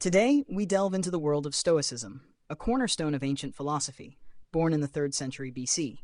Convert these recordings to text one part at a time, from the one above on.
Today, we delve into the world of Stoicism, a cornerstone of ancient philosophy, born in the 3rd century BC.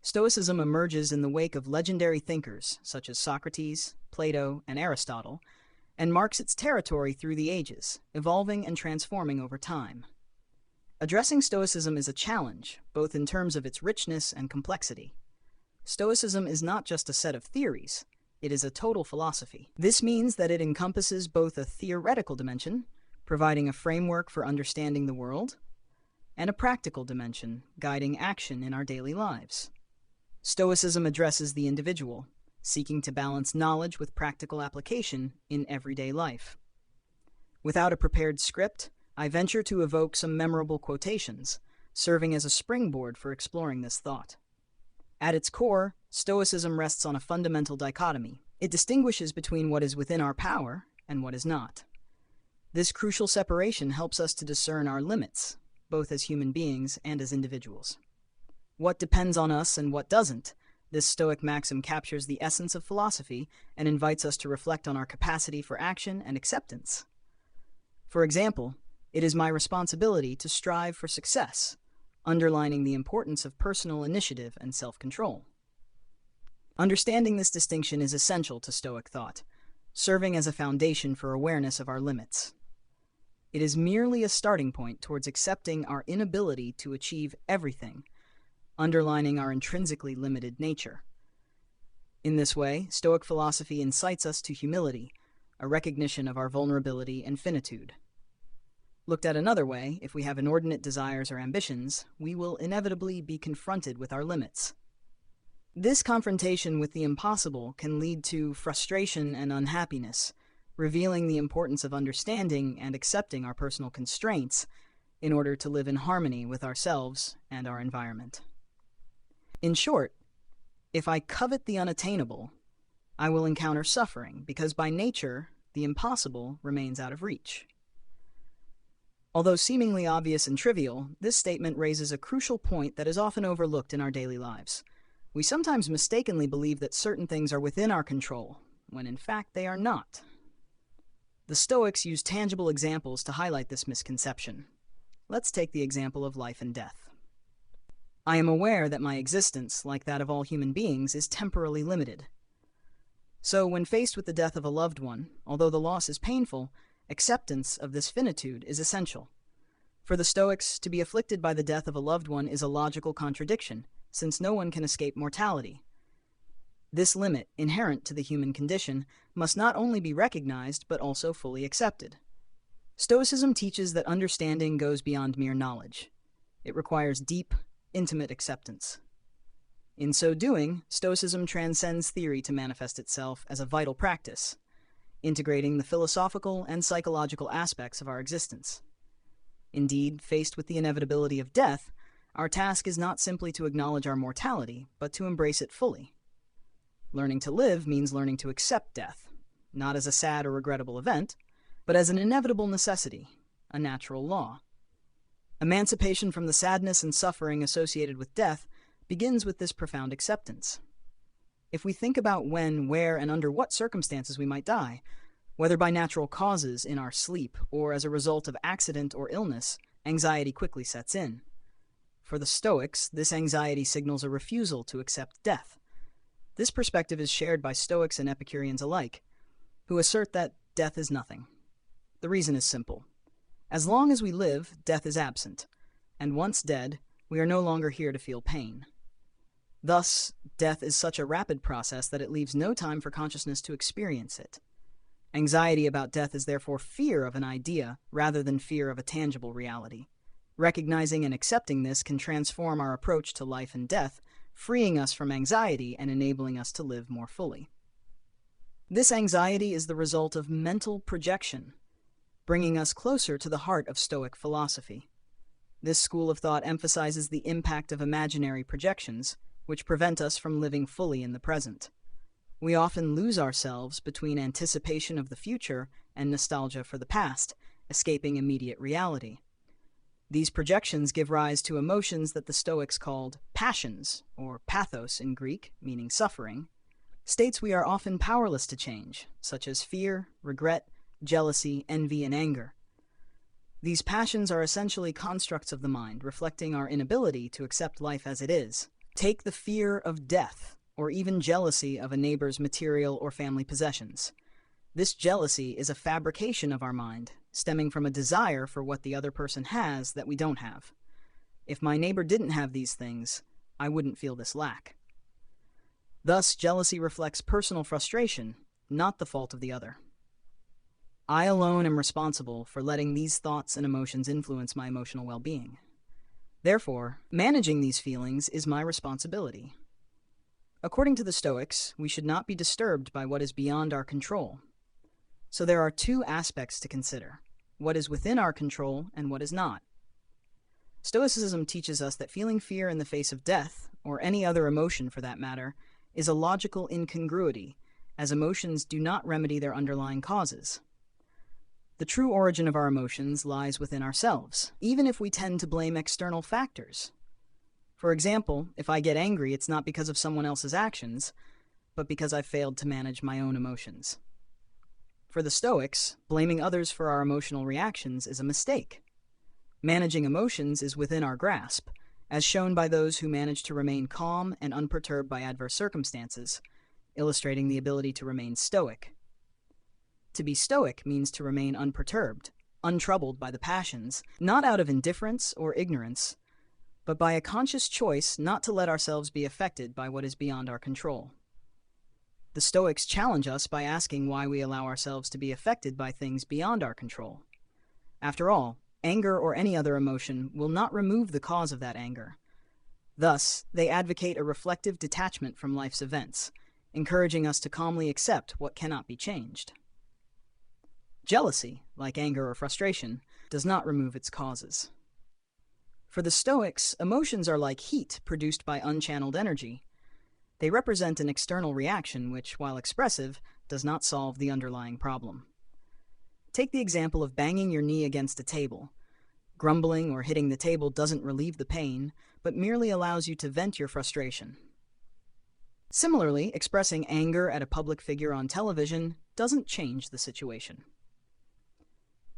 Stoicism emerges in the wake of legendary thinkers such as Socrates, Plato, and Aristotle, and marks its territory through the ages, evolving and transforming over time. Addressing Stoicism is a challenge, both in terms of its richness and complexity. Stoicism is not just a set of theories, it is a total philosophy. This means that it encompasses both a theoretical dimension, providing a framework for understanding the world, and a practical dimension, guiding action in our daily lives. Stoicism addresses the individual, seeking to balance knowledge with practical application in everyday life. Without a prepared script, I venture to evoke some memorable quotations, serving as a springboard for exploring this thought. At its core, Stoicism rests on a fundamental dichotomy. It distinguishes between what is within our power and what is not. This crucial separation helps us to discern our limits, both as human beings and as individuals. What depends on us and what doesn't, this Stoic maxim captures the essence of philosophy and invites us to reflect on our capacity for action and acceptance. For example, it is my responsibility to strive for success, underlining the importance of personal initiative and self-control. Understanding this distinction is essential to Stoic thought, serving as a foundation for awareness of our limits. It is merely a starting point towards accepting our inability to achieve everything, underlining our intrinsically limited nature. In this way, Stoic philosophy incites us to humility, a recognition of our vulnerability and finitude. Looked at another way, if we have inordinate desires or ambitions, we will inevitably be confronted with our limits. This confrontation with the impossible can lead to frustration and unhappiness, revealing the importance of understanding and accepting our personal constraints in order to live in harmony with ourselves and our environment. In short, if I covet the unattainable, I will encounter suffering because by nature, the impossible remains out of reach. Although seemingly obvious and trivial, this statement raises a crucial point that is often overlooked in our daily lives. We sometimes mistakenly believe that certain things are within our control, when in fact they are not. The Stoics use tangible examples to highlight this misconception. Let's take the example of life and death. I am aware that my existence, like that of all human beings, is temporally limited. So when faced with the death of a loved one, although the loss is painful, acceptance of this finitude is essential. For the Stoics, to be afflicted by the death of a loved one is a logical contradiction, since no one can escape mortality. This limit, inherent to the human condition, must not only be recognized, but also fully accepted. Stoicism teaches that understanding goes beyond mere knowledge. It requires deep, intimate acceptance. In so doing, Stoicism transcends theory to manifest itself as a vital practice, integrating the philosophical and psychological aspects of our existence. Indeed, faced with the inevitability of death, our task is not simply to acknowledge our mortality, but to embrace it fully. Learning to live means learning to accept death, not as a sad or regrettable event, but as an inevitable necessity, a natural law. Emancipation from the sadness and suffering associated with death begins with this profound acceptance. If we think about when, where, and under what circumstances we might die, whether by natural causes in our sleep or as a result of accident or illness, anxiety quickly sets in. For the Stoics, this anxiety signals a refusal to accept death. This perspective is shared by Stoics and Epicureans alike, who assert that death is nothing. The reason is simple. As long as we live, death is absent, and once dead, we are no longer here to feel pain. Thus, death is such a rapid process that it leaves no time for consciousness to experience it. Anxiety about death is therefore fear of an idea rather than fear of a tangible reality. Recognizing and accepting this can transform our approach to life and death, freeing us from anxiety and enabling us to live more fully. This anxiety is the result of mental projection, bringing us closer to the heart of Stoic philosophy. This school of thought emphasizes the impact of imaginary projections, which prevent us from living fully in the present. We often lose ourselves between anticipation of the future and nostalgia for the past, escaping immediate reality. These projections give rise to emotions that the Stoics called passions, or pathos in Greek, meaning suffering, states we are often powerless to change, such as fear, regret, jealousy, envy, and anger. These passions are essentially constructs of the mind, reflecting our inability to accept life as it is. Take the fear of death, or even jealousy of a neighbor's material or family possessions. This jealousy is a fabrication of our mind, stemming from a desire for what the other person has that we don't have. If my neighbor didn't have these things, I wouldn't feel this lack. Thus, jealousy reflects personal frustration, not the fault of the other. I alone am responsible for letting these thoughts and emotions influence my emotional well-being. Therefore, managing these feelings is my responsibility. According to the Stoics, we should not be disturbed by what is beyond our control. So there are two aspects to consider: what is within our control and what is not. Stoicism teaches us that feeling fear in the face of death, or any other emotion for that matter, is a logical incongruity, as emotions do not remedy their underlying causes. The true origin of our emotions lies within ourselves, even if we tend to blame external factors. For example, if I get angry, it's not because of someone else's actions, but because I've failed to manage my own emotions. For the Stoics, blaming others for our emotional reactions is a mistake. Managing emotions is within our grasp, as shown by those who manage to remain calm and unperturbed by adverse circumstances, illustrating the ability to remain stoic. To be stoic means to remain unperturbed, untroubled by the passions, not out of indifference or ignorance, but by a conscious choice not to let ourselves be affected by what is beyond our control. The Stoics challenge us by asking why we allow ourselves to be affected by things beyond our control. After all, anger or any other emotion will not remove the cause of that anger. Thus, they advocate a reflective detachment from life's events, encouraging us to calmly accept what cannot be changed. Jealousy, like anger or frustration, does not remove its causes. For the Stoics, emotions are like heat produced by unchanneled energy. They represent an external reaction which, while expressive, does not solve the underlying problem. Take the example of banging your knee against a table. Grumbling or hitting the table doesn't relieve the pain, but merely allows you to vent your frustration. Similarly, expressing anger at a public figure on television doesn't change the situation.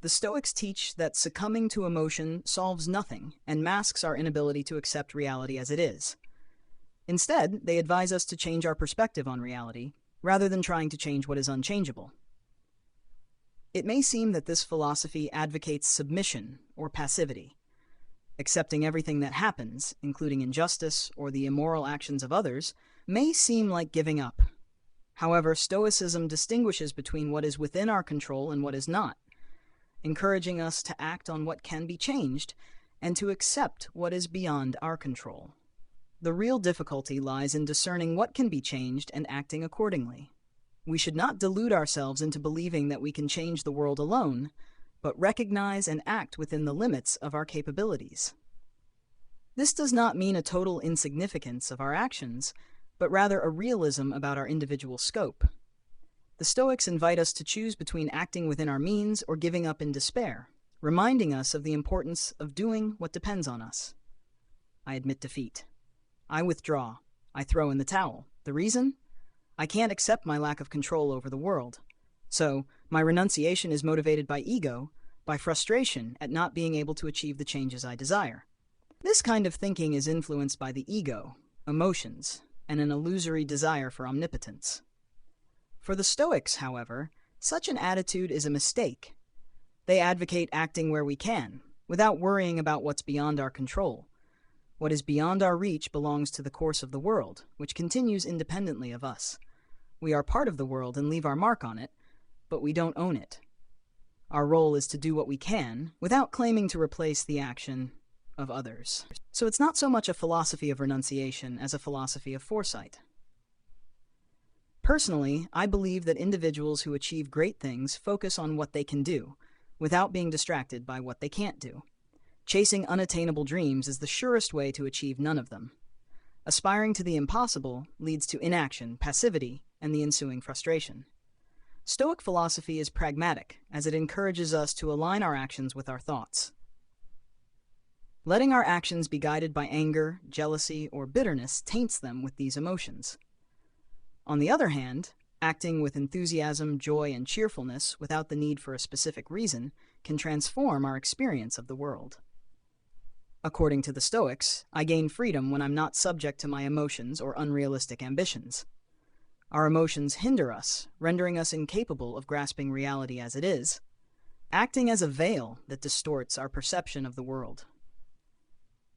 The Stoics teach that succumbing to emotion solves nothing and masks our inability to accept reality as it is. Instead, they advise us to change our perspective on reality, rather than trying to change what is unchangeable. It may seem that this philosophy advocates submission or passivity. Accepting everything that happens, including injustice or the immoral actions of others, may seem like giving up. However, Stoicism distinguishes between what is within our control and what is not, encouraging us to act on what can be changed and to accept what is beyond our control. The real difficulty lies in discerning what can be changed and acting accordingly. We should not delude ourselves into believing that we can change the world alone, but recognize and act within the limits of our capabilities. This does not mean a total insignificance of our actions, but rather a realism about our individual scope. The Stoics invite us to choose between acting within our means or giving up in despair, reminding us of the importance of doing what depends on us. I admit defeat. I withdraw. I throw in the towel. The reason? I can't accept my lack of control over the world. So, my renunciation is motivated by ego, by frustration at not being able to achieve the changes I desire. This kind of thinking is influenced by the ego, emotions, and an illusory desire for omnipotence. For the Stoics, however, such an attitude is a mistake. They advocate acting where we can, without worrying about what's beyond our control. What is beyond our reach belongs to the course of the world, which continues independently of us. We are part of the world and leave our mark on it, but we don't own it. Our role is to do what we can, without claiming to replace the action of others. So it's not so much a philosophy of renunciation as a philosophy of foresight. Personally, I believe that individuals who achieve great things focus on what they can do, without being distracted by what they can't do. Chasing unattainable dreams is the surest way to achieve none of them. Aspiring to the impossible leads to inaction, passivity, and the ensuing frustration. Stoic philosophy is pragmatic, as it encourages us to align our actions with our thoughts. Letting our actions be guided by anger, jealousy, or bitterness taints them with these emotions. On the other hand, acting with enthusiasm, joy, and cheerfulness without the need for a specific reason can transform our experience of the world. According to the Stoics, I gain freedom when I'm not subject to my emotions or unrealistic ambitions. Our emotions hinder us, rendering us incapable of grasping reality as it is, acting as a veil that distorts our perception of the world.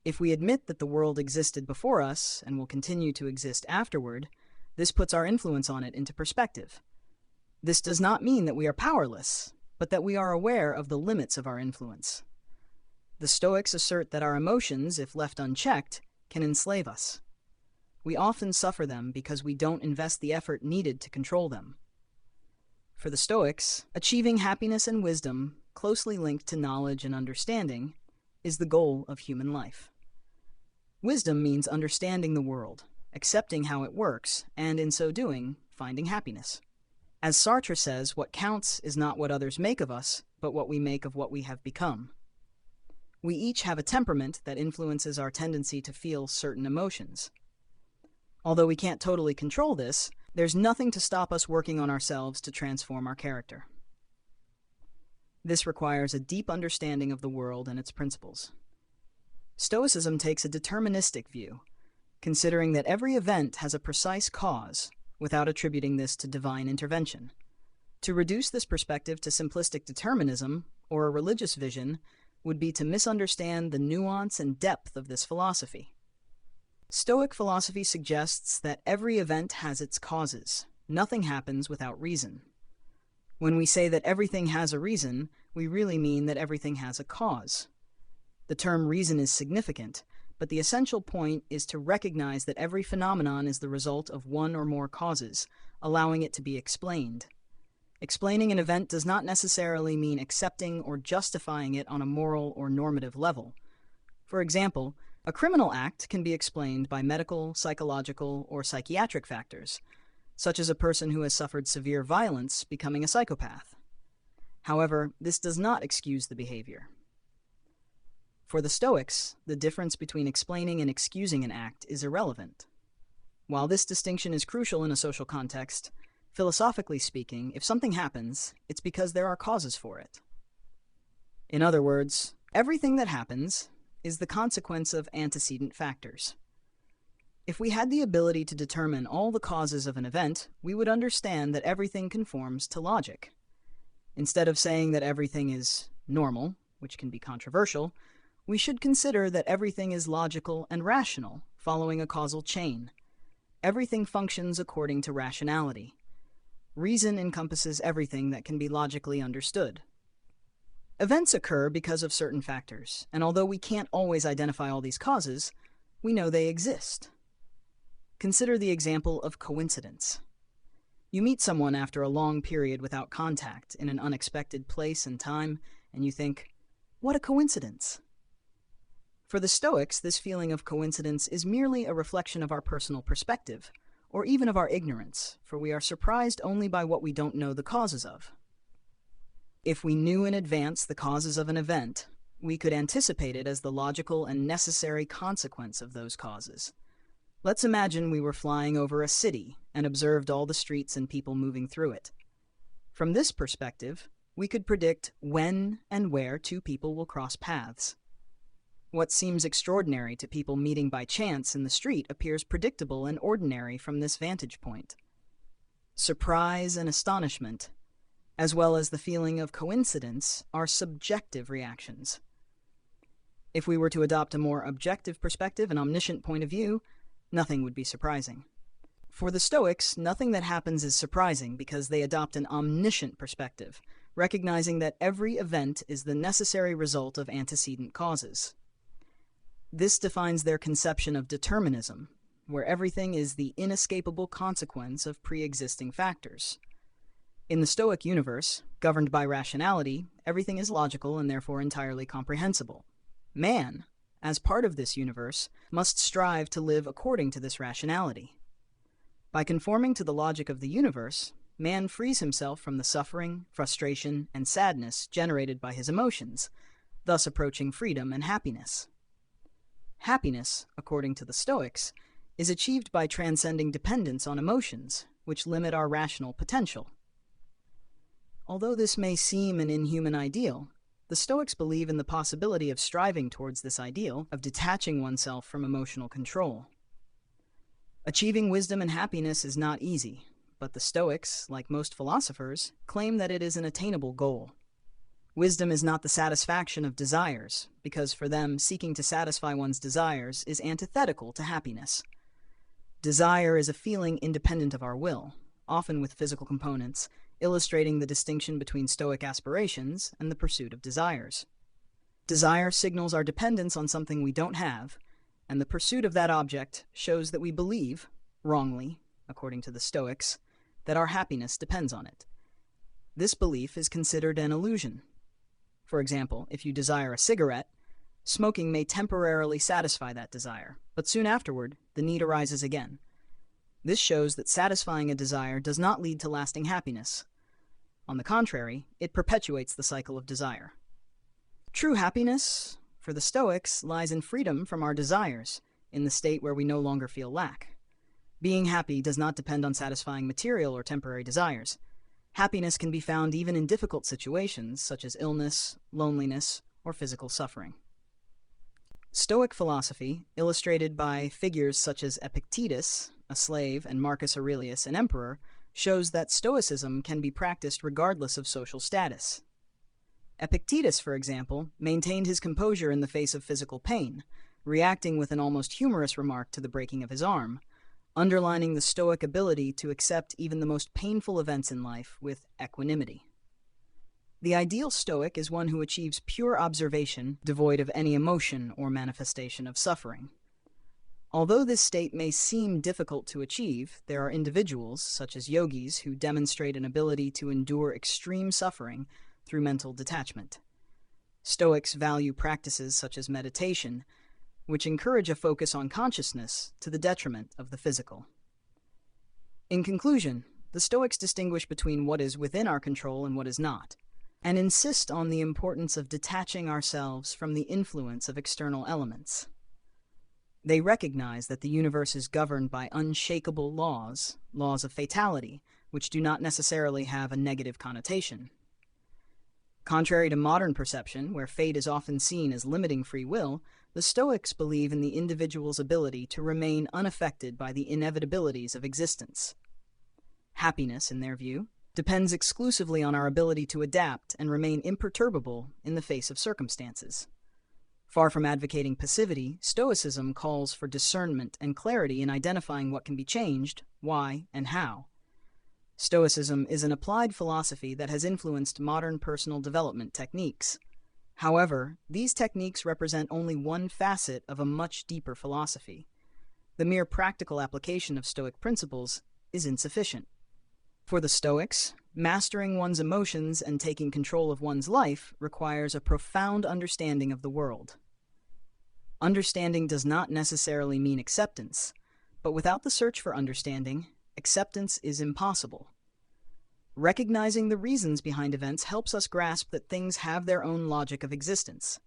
If we admit that the world existed before us and will continue to exist afterward, this puts our influence on it into perspective. This does not mean that we are powerless, but that we are aware of the limits of our influence. The Stoics assert that our emotions, if left unchecked, can enslave us. We often suffer them because we don't invest the effort needed to control them. For the Stoics, achieving happiness and wisdom, closely linked to knowledge and understanding, is the goal of human life. Wisdom means understanding the world, accepting how it works, and in so doing, finding happiness. As Sartre says, what counts is not what others make of us, but what we make of what we have become. We each have a temperament that influences our tendency to feel certain emotions. Although we can't totally control this, there's nothing to stop us working on ourselves to transform our character. This requires a deep understanding of the world and its principles. Stoicism takes a deterministic view, considering that every event has a precise cause, without attributing this to divine intervention. To reduce this perspective to simplistic determinism, or a religious vision, would be to misunderstand the nuance and depth of this philosophy. Stoic philosophy suggests that every event has its causes. Nothing happens without reason. When we say that everything has a reason, we really mean that everything has a cause. The term reason is significant, but the essential point is to recognize that every phenomenon is the result of one or more causes, allowing it to be explained. Explaining an event does not necessarily mean accepting or justifying it on a moral or normative level. For example, a criminal act can be explained by medical, psychological, or psychiatric factors, such as a person who has suffered severe violence becoming a psychopath. However, this does not excuse the behavior. For the Stoics, the difference between explaining and excusing an act is irrelevant. While this distinction is crucial in a social context, philosophically speaking, if something happens, it's because there are causes for it. In other words, everything that happens is the consequence of antecedent factors. If we had the ability to determine all the causes of an event, we would understand that everything conforms to logic. Instead of saying that everything is normal, which can be controversial, we should consider that everything is logical and rational, following a causal chain. Everything functions according to rationality. Reason encompasses everything that can be logically understood. Events occur because of certain factors, and although we can't always identify all these causes, we know they exist. Consider the example of coincidence. You meet someone after a long period without contact in an unexpected place and time, and you think, "What a coincidence." For the Stoics, this feeling of coincidence is merely a reflection of our personal perspective, or even of our ignorance, for we are surprised only by what we don't know the causes of. If we knew in advance the causes of an event, we could anticipate it as the logical and necessary consequence of those causes. Let's imagine we were flying over a city and observed all the streets and people moving through it. From this perspective, we could predict when and where two people will cross paths. What seems extraordinary to people meeting by chance in the street appears predictable and ordinary from this vantage point. Surprise and astonishment, as well as the feeling of coincidence, are subjective reactions. If we were to adopt a more objective perspective, an omniscient point of view, nothing would be surprising. For the Stoics, nothing that happens is surprising because they adopt an omniscient perspective, recognizing that every event is the necessary result of antecedent causes. This defines their conception of determinism, where everything is the inescapable consequence of pre-existing factors. In the Stoic universe, governed by rationality, everything is logical and therefore entirely comprehensible. Man, as part of this universe, must strive to live according to this rationality. By conforming to the logic of the universe, man frees himself from the suffering, frustration, and sadness generated by his emotions, thus approaching freedom and happiness. Happiness, according to the Stoics, is achieved by transcending dependence on emotions, which limit our rational potential. Although this may seem an inhuman ideal, The Stoics believe in the possibility of striving towards this ideal of detaching oneself from emotional control. Achieving wisdom and happiness is not easy, but the Stoics, like most philosophers, claim that it is an attainable goal. Wisdom is not the satisfaction of desires, because for them, seeking to satisfy one's desires is antithetical to happiness. Desire is a feeling independent of our will, often with physical components, illustrating the distinction between Stoic aspirations and the pursuit of desires. Desire signals our dependence on something we don't have, and the pursuit of that object shows that we believe, wrongly, according to the Stoics, that our happiness depends on it. This belief is considered an illusion. For example, if you desire a cigarette, smoking may temporarily satisfy that desire, but soon afterward, the need arises again. This shows that satisfying a desire does not lead to lasting happiness. On the contrary, it perpetuates the cycle of desire. True happiness, for the Stoics, lies in freedom from our desires, in the state where we no longer feel lack. Being happy does not depend on satisfying material or temporary desires. Happiness can be found even in difficult situations, such as illness, loneliness, or physical suffering. Stoic philosophy, illustrated by figures such as Epictetus, a slave, and Marcus Aurelius, an emperor, shows that Stoicism can be practiced regardless of social status. Epictetus, for example, maintained his composure in the face of physical pain, reacting with an almost humorous remark to the breaking of his arm, underlining the Stoic ability to accept even the most painful events in life with equanimity. The ideal Stoic is one who achieves pure observation, devoid of any emotion or manifestation of suffering. Although this state may seem difficult to achieve, there are individuals, such as yogis, who demonstrate an ability to endure extreme suffering through mental detachment. Stoics value practices such as meditation, which encourage a focus on consciousness to the detriment of the physical. In conclusion, the Stoics distinguish between what is within our control and what is not, and insist on the importance of detaching ourselves from the influence of external elements. They recognize that the universe is governed by unshakable laws, laws of fatality, which do not necessarily have a negative connotation. Contrary to modern perception, where fate is often seen as limiting free will, the Stoics believe in the individual's ability to remain unaffected by the inevitabilities of existence. Happiness, in their view, depends exclusively on our ability to adapt and remain imperturbable in the face of circumstances. Far from advocating passivity, Stoicism calls for discernment and clarity in identifying what can be changed, why, and how. Stoicism is an applied philosophy that has influenced modern personal development techniques. However, these techniques represent only one facet of a much deeper philosophy. The mere practical application of Stoic principles is insufficient. For the Stoics, mastering one's emotions and taking control of one's life requires a profound understanding of the world. Understanding does not necessarily mean acceptance, but without the search for understanding, acceptance is impossible. Recognizing the reasons behind events helps us grasp that things have their own logic of existence.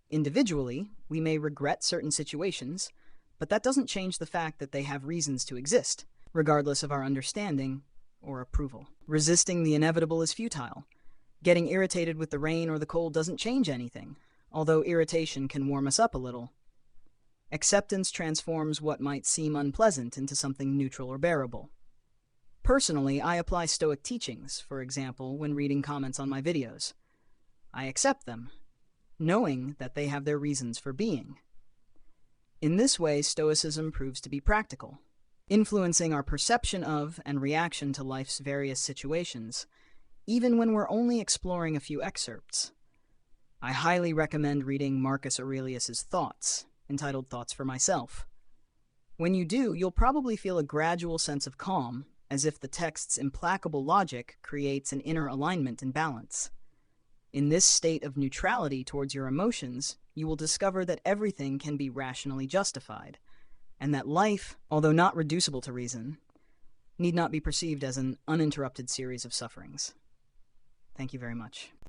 Individually, we may regret certain situations, but that doesn't change the fact that they have reasons to exist, regardless of our understanding or approval. Resisting the inevitable is futile. Getting irritated with the rain or the cold doesn't change anything, although irritation can warm us up a little. Acceptance transforms what might seem unpleasant into something neutral or bearable. Personally, I apply Stoic teachings, for example, when reading comments on my videos. I accept them, knowing that they have their reasons for being. In this way, Stoicism proves to be practical, influencing our perception of and reaction to life's various situations, even when we're only exploring a few excerpts. I highly recommend reading Marcus Aurelius's Thoughts, entitled Thoughts for Myself. When you do, you'll probably feel a gradual sense of calm, as if the text's implacable logic creates an inner alignment and balance. In this state of neutrality towards your emotions, you will discover that everything can be rationally justified, and that life, although not reducible to reason, need not be perceived as an uninterrupted series of sufferings. Thank you very much.